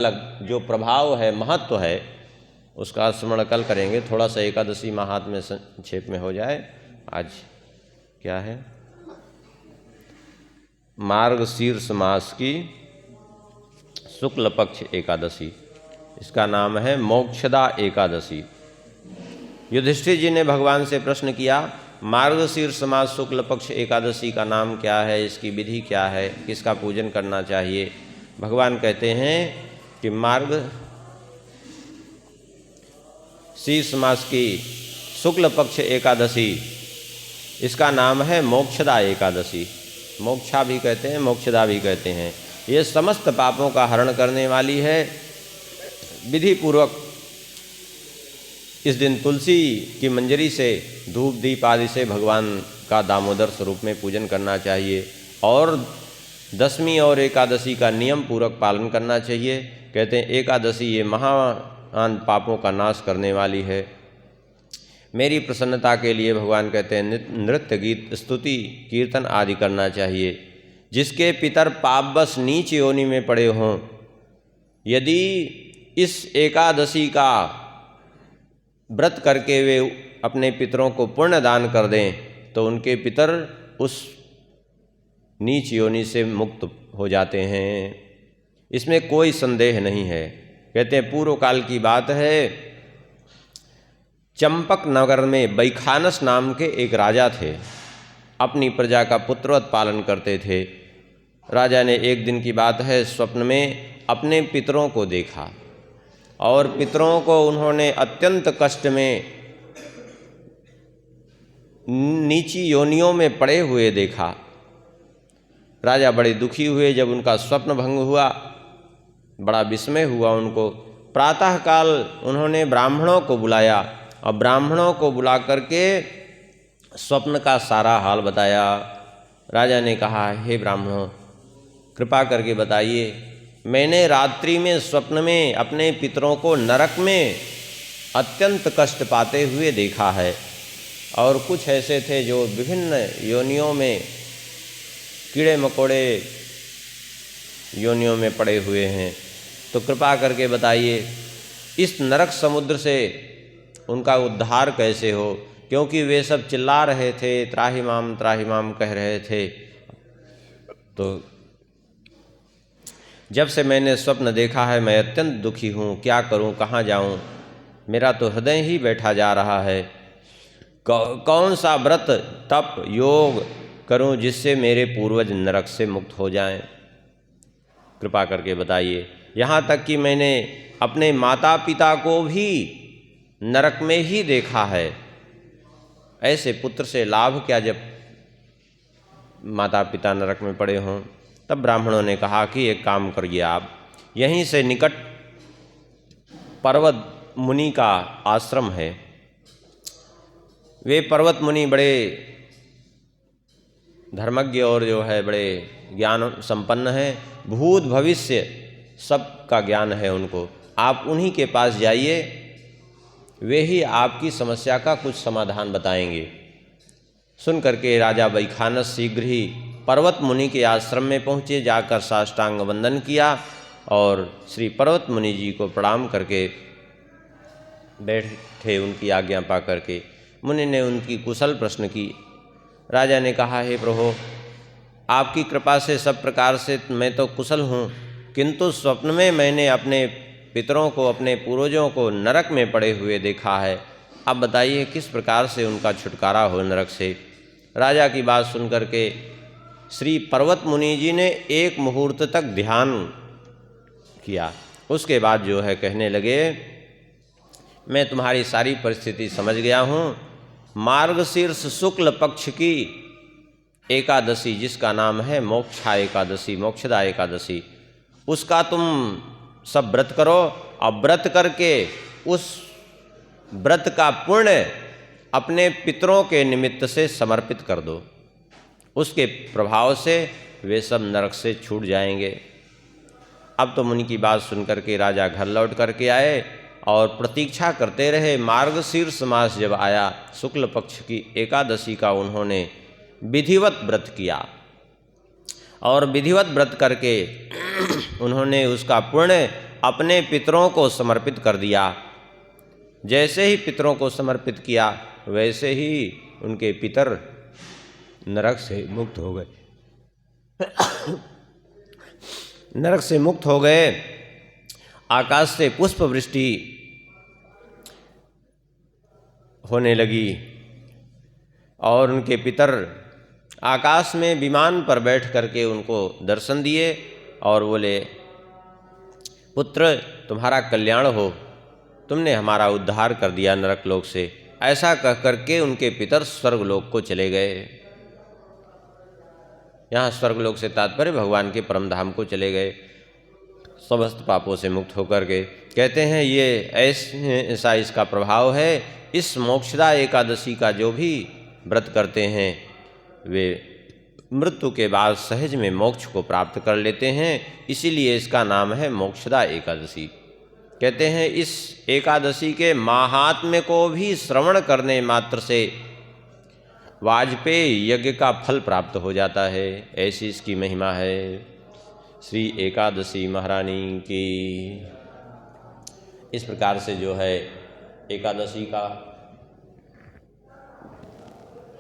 अलग जो प्रभाव है, महत्व है, उसका स्मरण कल करेंगे। थोड़ा सा एकादशी महात्म्य संक्षेप में हो जाए। आज क्या है? मार्गशीर्ष मास की शुक्ल पक्ष एकादशी, इसका नाम है मोक्षदा एकादशी। युधिष्ठिर जी ने भगवान से प्रश्न किया, मार्गशीर्ष मास शुक्ल पक्ष एकादशी का नाम क्या है, इसकी विधि क्या है, किसका पूजन करना चाहिए? भगवान कहते हैं कि मार्गशीर्ष मास की शुक्ल पक्ष एकादशी, इसका नाम है मोक्षदा एकादशी। मोक्षा भी कहते हैं, मोक्षदा भी कहते हैं। ये समस्त पापों का हरण करने वाली है। विधि पूर्वक इस दिन तुलसी की मंजरी से, धूप दीप आदि से भगवान का दामोदर स्वरूप में पूजन करना चाहिए और दशमी और एकादशी का नियम पूर्वक पालन करना चाहिए। कहते हैं एकादशी ये महान पापों का नाश करने वाली है। मेरी प्रसन्नता के लिए भगवान कहते हैं नृत्य, गीत, स्तुति, कीर्तन आदि करना चाहिए। जिसके पितर पापवश नीच योनि में पड़े हों, यदि इस एकादशी का व्रत करके वे अपने पितरों को पुण्य दान कर दें तो उनके पितर उस नीच योनि से मुक्त हो जाते हैं। इसमें कोई संदेह नहीं है। कहते हैं पूर्व काल की बात है, चंपक नगर में बैखानस नाम के एक राजा थे। अपनी प्रजा का पुत्रवत पालन करते थे। राजा ने एक दिन की बात है, स्वप्न में अपने पितरों को देखा और पितरों को उन्होंने अत्यंत कष्ट में नीची योनियों में पड़े हुए देखा। राजा बड़े दुखी हुए। जब उनका स्वप्न भंग हुआ, बड़ा विस्मय हुआ उनको। प्रातःकाल उन्होंने ब्राह्मणों को बुलाया और ब्राह्मणों को बुला करके स्वप्न का सारा हाल बताया। राजा ने कहा, हे ब्राह्मणों, कृपा करके बताइए, मैंने रात्रि में स्वप्न में अपने पितरों को नरक में अत्यंत कष्ट पाते हुए देखा है और कुछ ऐसे थे जो विभिन्न योनियों में, कीड़े मकोड़े योनियों में पड़े हुए हैं। तो कृपा करके बताइए इस नरक समुद्र से उनका उद्धार कैसे हो, क्योंकि वे सब चिल्ला रहे थे, त्राहिमाम कह रहे थे। तो जब से मैंने स्वप्न देखा है मैं अत्यंत दुखी हूँ, क्या करूँ, कहाँ जाऊँ, मेरा तो हृदय ही बैठा जा रहा है। कौन सा व्रत, तप, योग करूं जिससे मेरे पूर्वज नरक से मुक्त हो जाएं? कृपा करके बताइए। यहाँ तक कि मैंने अपने माता पिता को भी नरक में ही देखा है। ऐसे पुत्र से लाभ क्या जब माता पिता नरक में पड़े हों? तब ब्राह्मणों ने कहा कि एक काम करिए, आप यहीं से निकट पर्वत मुनि का आश्रम है। वे पर्वत मुनि बड़े धर्मज्ञ और जो है बड़े ज्ञान संपन्न हैं। भूत भविष्य सब का ज्ञान है उनको। आप उन्हीं के पास जाइए, वे ही आपकी समस्या का कुछ समाधान बताएंगे। सुन करके राजा बैखानस शीघ्र ही पर्वत मुनि के आश्रम में पहुँचे। जाकर साष्टांग वंदन किया और श्री पर्वत मुनि जी को प्रणाम करके बैठे उनकी आज्ञा पा करके। मुनि ने उनकी कुशल प्रश्न की। राजा ने कहा, हे प्रभु, आपकी कृपा से सब प्रकार से मैं तो कुशल हूँ, किंतु स्वप्न में मैंने अपने पितरों को, अपने पूर्वजों को नरक में पड़े हुए देखा है। अब बताइए किस प्रकार से उनका छुटकारा हो नरक से। राजा की बात सुनकर के श्री पर्वत मुनि जी ने एक मुहूर्त तक ध्यान किया। उसके बाद जो है कहने लगे, मैं तुम्हारी सारी परिस्थिति समझ गया हूँ। मार्गशीर्ष शुक्ल पक्ष की एकादशी, जिसका नाम है मोक्षा एकादशी, मोक्षदा एकादशी, उसका तुम सब व्रत करो और व्रत करके उस व्रत का पुण्य अपने पितरों के निमित्त से समर्पित कर दो। उसके प्रभाव से वे सब नरक से छूट जाएंगे। अब तो मुनि की बात सुनकर के राजा घर लौट करके आए और प्रतीक्षा करते रहे। मार्गशीर्ष मास जब आया, शुक्ल पक्ष की एकादशी का उन्होंने विधिवत व्रत किया और विधिवत व्रत करके उन्होंने उसका पुण्य अपने पितरों को समर्पित कर दिया। जैसे ही पितरों को समर्पित किया वैसे ही उनके पितर नरक से मुक्त हो गए। नरक से मुक्त हो गए। आकाश से पुष्प वृष्टि होने लगी और उनके पितर आकाश में विमान पर बैठ करके उनको दर्शन दिए और बोले, पुत्र तुम्हारा कल्याण हो, तुमने हमारा उद्धार कर दिया नरक लोक से। ऐसा कह करके उनके पितर स्वर्गलोक को चले गए। यहाँ स्वर्गलोक से तात्पर्य भगवान के परम धाम को चले गए, समस्त पापों से मुक्त होकर के। कहते हैं ये ऐसा इसका प्रभाव है। इस मोक्षदा एकादशी का जो भी व्रत करते हैं वे मृत्यु के बाद सहज में मोक्ष को प्राप्त कर लेते हैं, इसीलिए इसका नाम है मोक्षदा एकादशी। कहते हैं इस एकादशी के महात्म्य को भी श्रवण करने मात्र से वाजपेयी यज्ञ का फल प्राप्त हो जाता है, ऐसी इसकी महिमा है। श्री एकादशी महारानी की। इस प्रकार से जो है एकादशी का